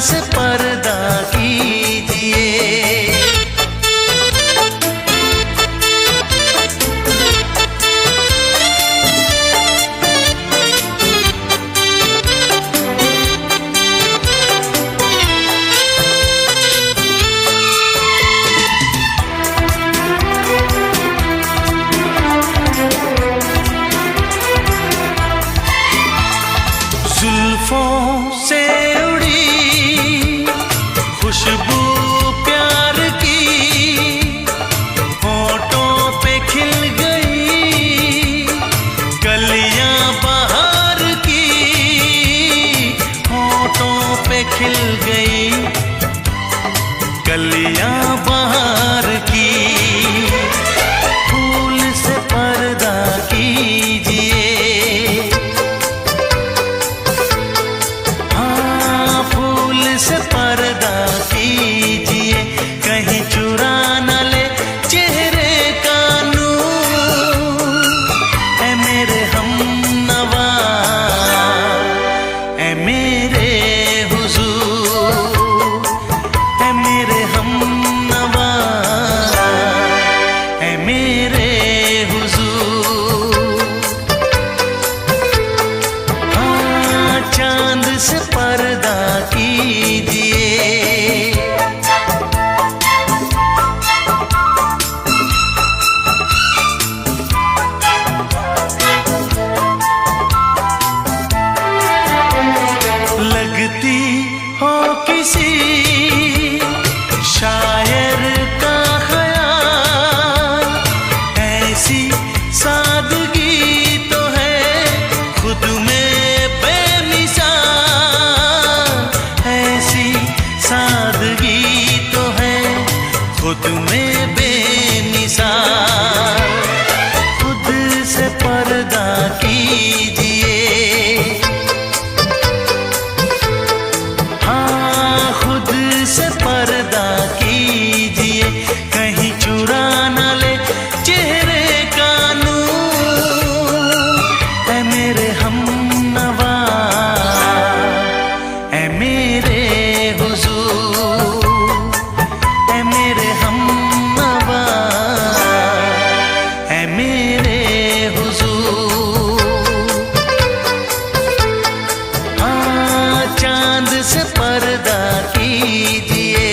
से पर्दा कीजिए। जुल्फों से उड़ी खुशबू प्यार की, होठों पे खिल गई कलियां बहार की, होठों पे खिल गई कलियां बहार की। फूल से पर्दा कीजिए, से पर्दा कीजिए, कहीं चुरा न ले चेहरे का नूर। ऐ मेरे हमनवा, ऐ मेरे हुजूर, ऐ मेरे हमनवा, ऐ मेरे हुजूर। हाँ, चांद से पर्दा कीजिए। लगती हो किसी शायर का ख्याल, ऐसी सादगी तो है खुद में बेमिसाल, ऐसी सादगी तो है खुद में बेमिसाल। खुद से पर्दा कीजिए, हाँ खुद से पर्दा कीजिए, कहीं चुरा न ले चेहरे का नूर। ऐ मेरे हमनवा, ऐ मेरे हुजूर, ऐ मेरे हमनवा, ऐ मेरे हुजूर। हाँ, चांद से पर्दा कीजिए।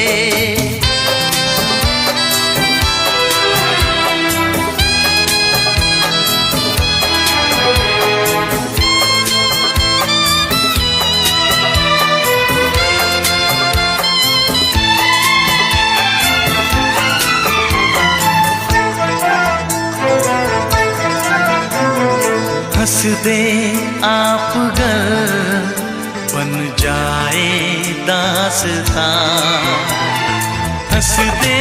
हंस दे आप गर बन जाए दास्तां, हंस दे